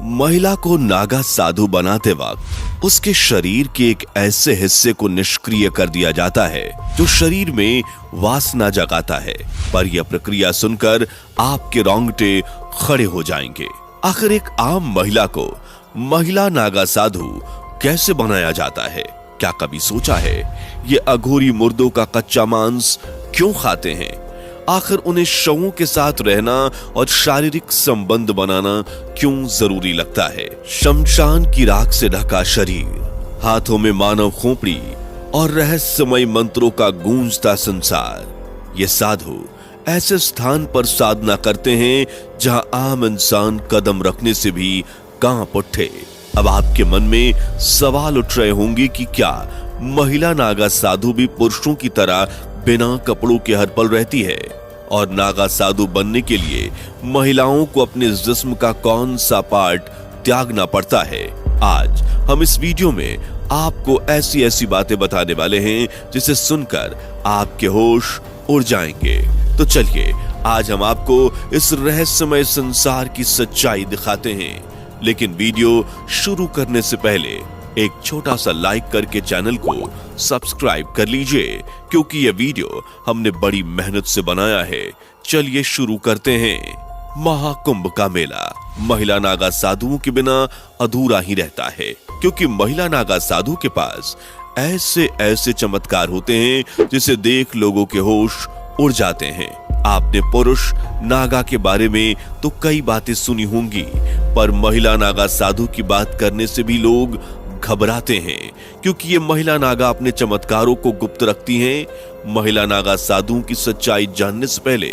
महिला को नागा साधु बनाते वक्त उसके शरीर के एक ऐसे हिस्से को निष्क्रिय कर दिया जाता है जो शरीर में वासना जगाता है। पर यह प्रक्रिया सुनकर आपके रोंगटे खड़े हो जाएंगे। आखिर एक आम महिला को महिला नागा साधु कैसे बनाया जाता है? क्या कभी सोचा है ये अघोरी मुर्दों का कच्चा मांस क्यों खाते हैं? आखिर उन्हें शवों के साथ रहना और शारीरिक संबंध बनाना क्यों जरूरी लगता है? शमशान की राख से ढका शरीर, हाथों में मानव खोपड़ी और रहस्यमय मंत्रों का गूंजता संसार। ये साधु ऐसे स्थान पर साधना करते हैं जहां आम इंसान कदम रखने से भी कांप उठे। अब आपके मन में सवाल उठ रहे होंगे कि क्या महिला नागा साधु भी पुरुषों की तरह बिना कपड़ों के हर पल रहती है? और नागा साधु बनने के लिए महिलाओं को अपने जिस्म का कौन सा पार्ट त्यागना पड़ता है? आज हम इस वीडियो में आपको ऐसी ऐसी बातें बताने वाले हैं जिसे सुनकर आपके होश उड़ जाएंगे। तो चलिए आज हम आपको इस रहस्यमय संसार की सच्चाई दिखाते हैं। लेकिन वीडियो शुरू करने से पहले एक छोटा सा लाइक करके चैनल को सब्सक्राइब कर लीजिए, क्योंकि यह वीडियो हमने बड़ी मेहनत से बनाया है। चलिए शुरू करते हैं। महाकुंभ का मेला महिला नागा साधुओं के बिना अधूरा ही रहता है, क्योंकि महिला नागा साधु के पास ऐसे ऐसे चमत्कार होते हैं जिसे देख लोगों के होश उड़ जाते हैं। आपने पुरुष नागा के बारे में तो कई बातें सुनी होंगी, पर महिला नागा साधु की बात करने से भी लोग घबराते हैं, क्योंकि ये महिला नागा अपने चमत्कारों को गुप्त रखती हैं। महिला नागा साधुओं की सच्चाई जानने से पहले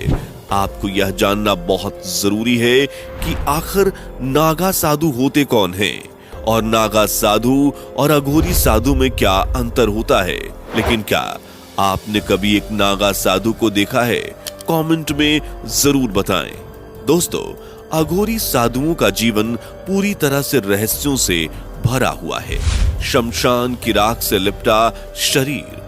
आपको यह जानना बहुत जरूरी है कि आखिर नागा साधु होते कौन हैं और नागा साधु और अघोरी साधु में क्या अंतर होता है। लेकिन क्या आपने कभी एक नागा साधु को देखा है? कमेंट में जरूर बताएं। दोस्तों, अघोरी साधुओं का जीवन पूरी तरह से रहस्यों से भरा हुआ है। शमशान की राख से लिपटा शरीर,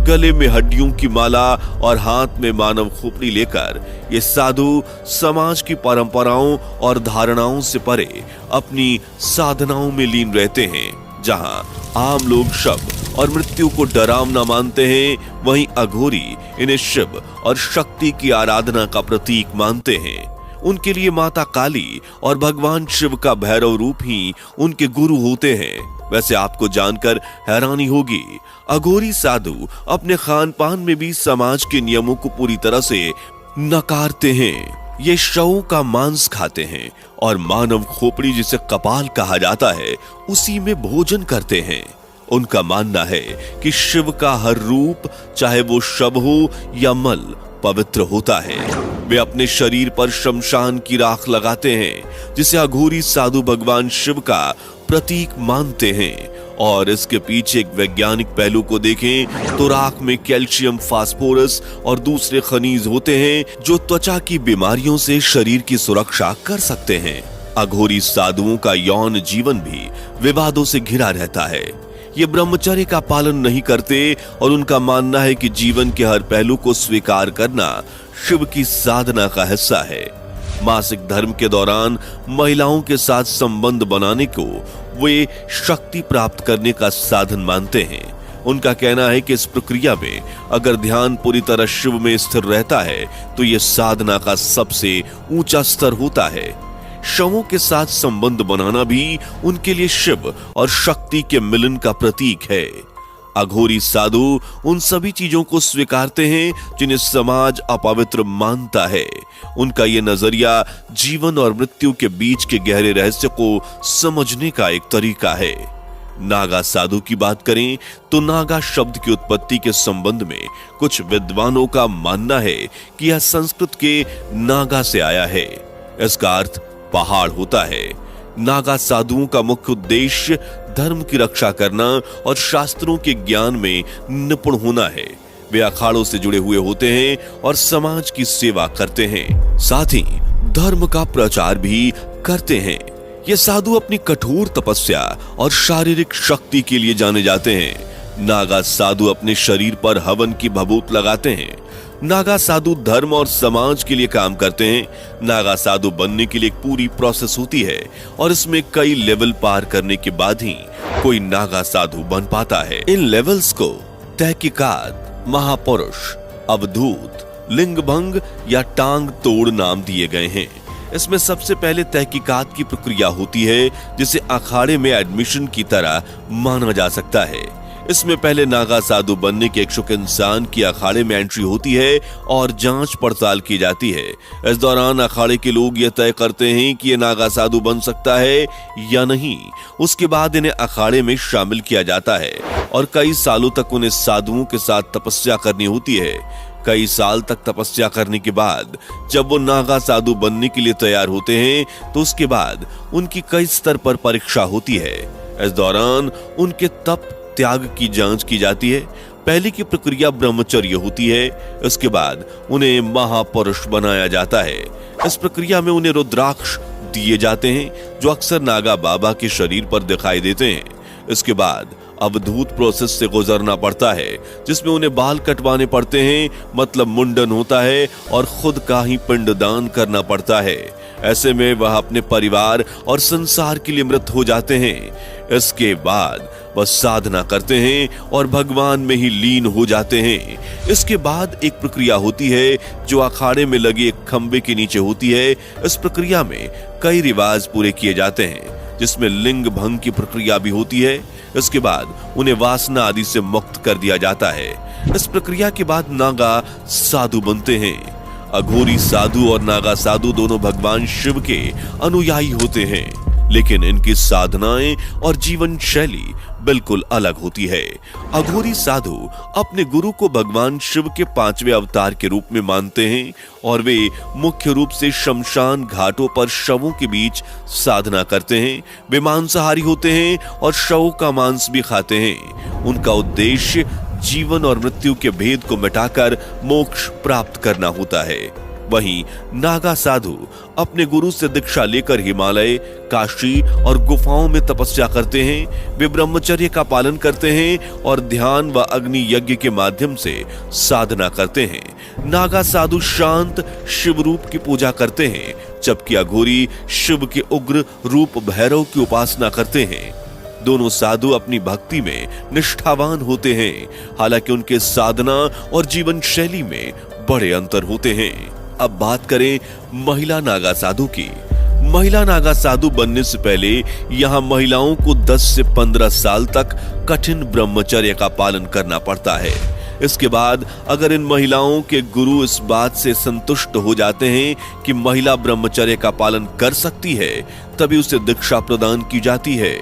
गले में हड्डियों की माला और हाथ में मानव खोपड़ी लेकर ये साधु समाज की परंपराओं और धारणाओं से परे अपनी साधनाओं में लीन रहते हैं। जहां आम लोग शव और मृत्यु को डरावना मानते हैं, वहीं अघोरी इन्हें शिव और शक्ति की आराधना का प्रतीक मानते हैं। उनके लिए माता काली और भगवान शिव का भैरव रूप ही उनके गुरु होते हैं। वैसे आपको जानकर हैरानी होगी, अघोरी साधु अपने खान पान में भी समाज के नियमों को पूरी तरह से नकारते हैं। ये शवों का मांस खाते हैं और मानव खोपड़ी, जिसे कपाल कहा जाता है, उसी में भोजन करते हैं। उनका मानना है कि शिव का हर रूप, चाहे वो शव हो या मल, पवित्र होता है। वे अपने शरीर पर शमशान की राख लगाते हैं, जिसे अघोरी साधु भगवान शिव का प्रतीक मानते हैं। और इसके पीछे एक वैज्ञानिक पहलू को देखें तो राख में कैल्शियम, फास्फोरस और दूसरे खनिज होते हैं जो त्वचा की बीमारियों से शरीर की सुरक्षा कर सकते हैं। अघोरी साधुओं का यौन जीवन भी विवादों से घिरा रहता है। ये ब्रह्मचर्य का पालन नहीं करते और उनका मानना है कि जीवन के हर पहलू को स्वीकार करना शिव की साधना का हिस्सा है। मासिक धर्म के दौरान महिलाओं के साथ संबंध बनाने को वे शक्ति प्राप्त करने का साधन मानते हैं। उनका कहना है कि इस प्रक्रिया में अगर ध्यान पूरी तरह शिव में स्थिर रहता है तो यह साधना का सबसे ऊंचा स्तर होता है। शवों के साथ संबंध बनाना भी उनके लिए शिव और शक्ति के मिलन का प्रतीक है। अघोरी साधु उन सभी चीजों को स्वीकारते हैं जिन्हें समाज अपवित्र मानता है। उनका यह नजरिया जीवन और मृत्यु के बीच के गहरे रहस्य को समझने का एक तरीका है। नागा साधु की बात करें तो नागा शब्द की उत्पत्ति के संबंध में कुछ विद्वानों का मानना है कि यह संस्कृत के नागा से आया है। इसका अर्थ पहाड़ होता है। नागा साधुओं का मुख्य उद्देश्य धर्म की रक्षा करना और शास्त्रों के ज्ञान में निपुण होना है। वे अखाड़ों से जुड़े हुए होते हैं और समाज की सेवा करते हैं, साथ ही धर्म का प्रचार भी करते हैं। ये साधु अपनी कठोर तपस्या और शारीरिक शक्ति के लिए जाने जाते हैं। नागा साधु अपने शरीर पर हवन की भभूत लगाते हैं नागा साधु धर्म और समाज के लिए काम करते हैं। नागा साधु बनने के लिए एक पूरी प्रोसेस होती है और इसमें कई लेवल पार करने के बाद ही कोई नागा साधु बन पाता है। इन लेवल्स को तहकीकात, महापुरुष, अवधूत, लिंगभंग या टांग तोड़ नाम दिए गए हैं। इसमें सबसे पहले तहकीकात की प्रक्रिया होती है, जिसे अखाड़े में एडमिशन की तरह माना जा सकता है। इसमें पहले नागा साधु बनने के इच्छुक इंसान की अखाड़े में एंट्री होती है और जांच पड़ताल की जाती है। इस दौरान अखाड़े के लोग यह तय करते हैं कि ये नागा साधु बन सकता है या नहीं। उसके बाद इन्हें अखाड़े में शामिल किया जाता है और कई सालों तक उन्हें साधुओं के साथ तपस्या करनी होती है। कई साल तक तपस्या करने के बाद जब वो नागा साधु बनने के लिए तैयार होते हैं तो उसके बाद उनकी कई स्तर पर परीक्षा होती है। इस दौरान उनके तप त्याग की जांच की जाती है। पहले की प्रक्रिया ब्रह्मचर्य होती है, इसके बाद उन्हें महापुरुष बनाया जाता है। इस प्रक्रिया में उन्हें रुद्राक्ष दिए जाते हैं जो अक्सर नागा बाबा के शरीर पर दिखाई देते हैं। इसके बाद अवधूत प्रोसेस से गुजरना पड़ता है, जिसमें उन्हें बाल कटवाने पड़ते हैं, मतलब मुंडन होता है और खुद का ही पिंडदान करना पड़ता है। ऐसे में वह अपने परिवार और संसार के लिए मृत हो जाते हैं। इसके बाद वह साधना करते हैं और भगवान में ही लीन हो जाते हैं। इसके बाद एक प्रक्रिया होती है जो अखाड़े में लगे एक खंबे के नीचे होती है। इस प्रक्रिया में कई रिवाज पूरे किए जाते हैं, जिसमें लिंग भंग की प्रक्रिया भी होती है। इसके बाद उन्हें वासना आदि से मुक्त कर दिया जाता है। इस प्रक्रिया के बाद नागा साधु बनते हैं। अघोरी साधु और नागा साधु दोनों भगवान शिव के अनुयायी होते हैं, लेकिन इनकी साधनाएं और जीवन शैली बिल्कुल अलग होती है। अघोरी साधु अपने गुरु को भगवान शिव के 5वें अवतार के रूप में मानते हैं और वे मुख्य रूप से शमशान घाटों पर शवों के बीच साधना करते हैं। वे मांसाहारी होते हैं और शवों का मांस भी खाते हैं। उनका उद्देश्य जीवन और मृत्यु के भेद को मिटाकर मोक्ष प्राप्त करना होता है। वहीं नागा साधु अपने गुरु से दीक्षा लेकर हिमालय, काशी और गुफाओं में तपस्या करते हैं। वे ब्रह्मचर्य का पालन करते हैं और ध्यान व अग्नि यज्ञ के माध्यम से साधना करते हैं। नागा साधु शांत शिव रूप की पूजा करते हैं, जबकि अघोरी शिव के उग्र रूप भैरव की उपासना करते हैं। दोनों साधु अपनी भक्ति में निष्ठावान होते हैं, हालांकि उनके साधना और जीवन शैली में बड़े अंतर होते हैं। अब बात करें महिला नागा साधु की। महिला नागा साधु बनने से पहले यहाँ महिलाओं को 10 से 15 साल तक कठिन ब्रह्मचर्य का पालन करना पड़ता है। इसके बाद अगर इन महिलाओं के गुरु इस बात से संतुष्ट हो जाते हैं कि महिला ब्रह्मचर्य का पालन कर सकती है, तभी उसे दीक्षा प्रदान की जाती है।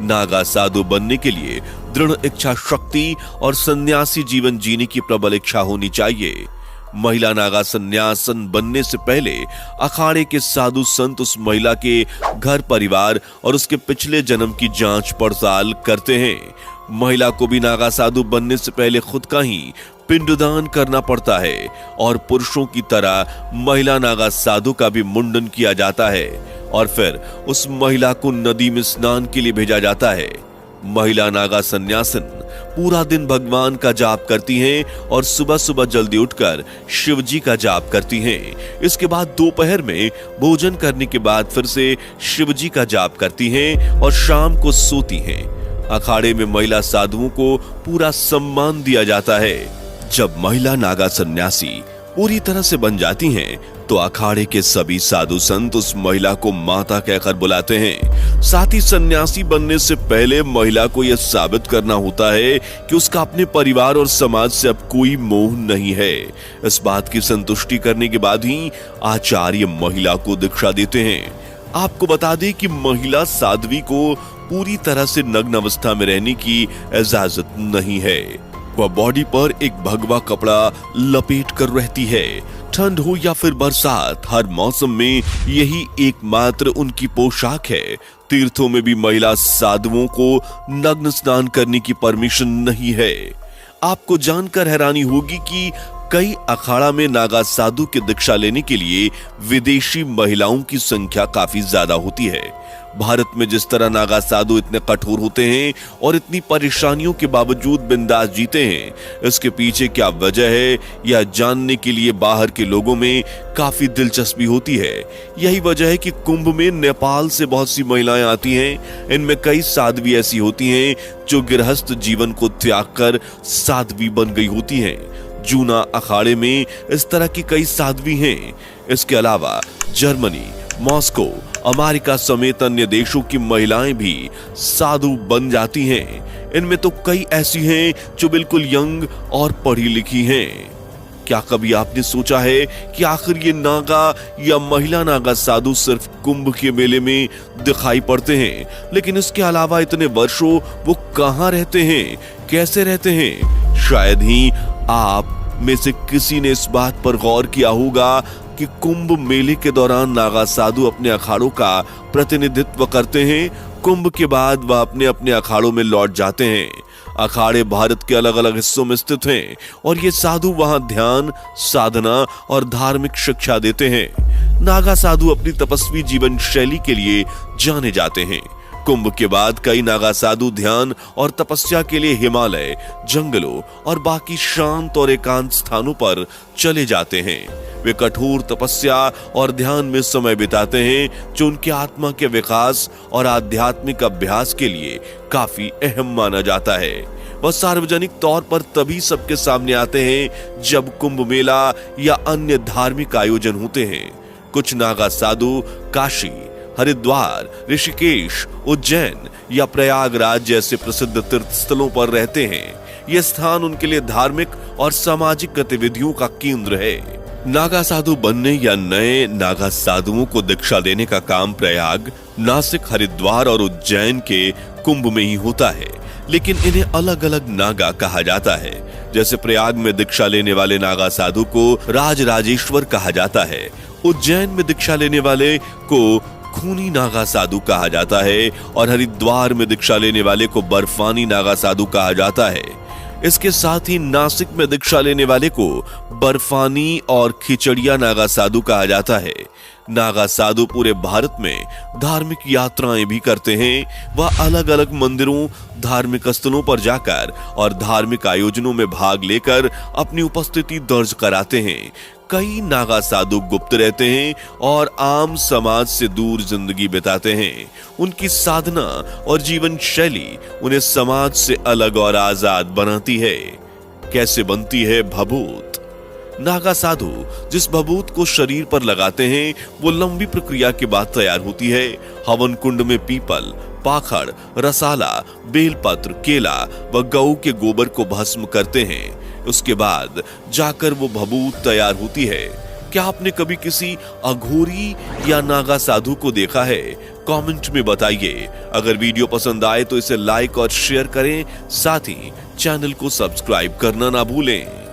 नागा साधु बनने के लिए दृढ़ इच्छा शक्ति और सन्यासी जीवन जीने की प्रबल इच्छा होनी चाहिए। महिला नागा सन्यासन बनने से पहले अखाड़े के साधु संत उस महिला के घर परिवार और उसके पिछले जन्म की जांच पड़ताल करते हैं। महिला को भी नागा साधु बनने से पहले खुद का ही पिंडदान करना पड़ता है और पुरुषों की तरह महिला नागा साधु का भी मुंडन किया जाता है और फिर उस महिला को नदी में स्नान के लिए भेजा जाता है। महिला नागा सन्यासिन पूरा दिन भगवान का जाप करती हैं और सुबह सुबह जल्दी उठकर शिव जी का जाप करती हैं। इसके बाद दोपहर में भोजन करने के बाद फिर से शिव जी का जाप करती हैं और शाम को सोती हैं। अखाड़े में महिला साधुओं को पूरा सम्मान दिया जाता है। जब महिला नागा सन्यासी पूरी तरह से बन जाती हैं, तो अखाड़े के सभी साधु संत उस महिला को माता कहकर बुलाते हैं। साथ ही सन्यासी बनने से पहले महिला को यह साबित करना होता है कि उसका अपने परिवार और समाज से अब कोई मोह नहीं है। इस बात की संतुष्टि करने के बाद ही आचार्य महिला को दीक्षा देते हैं। आपको बता दें कि महिला साध्वी को पूरी तरह से नग्न अवस्था में रहने की इजाजत नहीं है। वह बॉडी पर एक भगवा कपड़ा लपेट कर रहती है। ठंड हो या फिर बरसात, हर मौसम में यही एकमात्र उनकी पोशाक है। तीर्थों में भी महिला साधुओं को नग्न स्नान करने की परमिशन नहीं है। आपको जानकर हैरानी होगी कि कई अखाड़ा में नागा साधु की दीक्षा लेने के लिए विदेशी महिलाओं की संख्या काफी ज्यादा होती है। भारत में जिस तरह नागा साधु इतने कठोर होते हैं और इतनी परेशानियों के बावजूद बिंदास जीते हैं, इसके पीछे क्या वजह है यह जानने के लिए बाहर के लोगों में काफी दिलचस्पी होती है। यही वजह है कि कुंभ में नेपाल से बहुत सी महिलाएं आती हैं। इनमें कई साध्वी ऐसी होती हैं जो गृहस्थ जीवन को त्याग कर साध्वी बन गई होती हैं। जूना अखाड़े में इस तरह की कई साध्वी हैं। इसके अलावा जर्मनी, मॉस्को, अमेरिका समेत अन्य देशों की महिलाएं भी साधु बन जाती हैं। इनमें तो कई ऐसी हैं जो बिल्कुल यंग और पढ़ी लिखी हैं। क्या कभी आपने सोचा है कि आखिर ये नागा या महिला नागा साधु सिर्फ कुंभ के मेले में दिखाई पड़ते हैं, लेकिन इसके अलावा इतने वर्षों वो कहां रहते हैं, कैसे रहते हैं? शायद ही आप में से किसी ने इस बात पर गौर किया होगा कि कुंभ मेले के दौरान नागा साधु अपने अखाड़ों का प्रतिनिधित्व करते हैं। कुंभ के बाद वह अपने अपने अखाड़ों में लौट जाते हैं। अखाड़े भारत के अलग अलग हिस्सों में स्थित हैं और ये साधु वहां ध्यान, साधना और धार्मिक शिक्षा देते हैं। नागा साधु अपनी तपस्वी जीवन शैली के लिए जाने जाते हैं। कुंभ के बाद कई नागा साधु ध्यान और तपस्या के लिए हिमालय, जंगलों और बाकी शांत और एकांत स्थानों पर चले जाते हैं। वे कठोर तपस्या और ध्यान में समय बिताते हैं, जो उनके आत्मा के विकास और आध्यात्मिक अभ्यास के लिए काफी अहम माना जाता है। वह सार्वजनिक तौर पर तभी सबके सामने आते हैं जब कुंभ मेला या अन्य धार्मिक आयोजन होते हैं। कुछ नागा साधु काशी, हरिद्वार, ऋषिकेश, उज्जैन या प्रयागराज जैसे प्रसिद्ध तीर्थ स्थलों पर रहते हैं। यह स्थान उनके लिए धार्मिक और सामाजिक गतिविधियों का केंद्र है। नागा साधु बनने या नए नागा साधुओं को दीक्षा देने का काम प्रयाग, नासिक, हरिद्वार और उज्जैन के कुंभ में ही होता है, लेकिन इन्हें अलग अलग नागा कहा जाता है। जैसे प्रयाग में दीक्षा लेने वाले नागा साधु को राजराजेश्वर कहा जाता है। उज्जैन में दीक्षा लेने वाले को खूनी नागा साधु कहा जाता है और हरिद्वार में दीक्षा लेने वाले को बर्फानी नागा साधु कहा जाता है। इसके साथ ही नासिक में दीक्षा लेने वाले को बर्फानी और खिचड़िया नागा साधु कहा जाता है। नागा साधु पूरे भारत में धार्मिक यात्राएं भी करते हैं। वह अलग अलग मंदिरों, धार्मिक स्थलों पर जाकर और धार्मिक आयोजनों में भाग लेकर अपनी उपस्थिति दर्ज कराते हैं। कई नागा साधु गुप्त रहते हैं और आम समाज से दूर जिंदगी बिताते हैं। उनकी साधना और जीवन शैली उन्हें समाज से अलग और आजाद बनाती है। कैसे बनती है भभूत? नागा साधु जिस भभूत को शरीर पर लगाते हैं वो लंबी प्रक्रिया के बाद तैयार होती है। हवन कुंड में पीपल, पाखड़, रसाला, बेलपत्र, केला व गऊ के गोबर को भस्म करते हैं। उसके बाद जाकर वो भभूत तैयार होती है। क्या आपने कभी किसी अघोरी या नागा साधु को देखा है? कमेंट में बताइए। अगर वीडियो पसंद आए तो इसे लाइक और शेयर करें, साथ ही चैनल को सब्सक्राइब करना ना भूलें।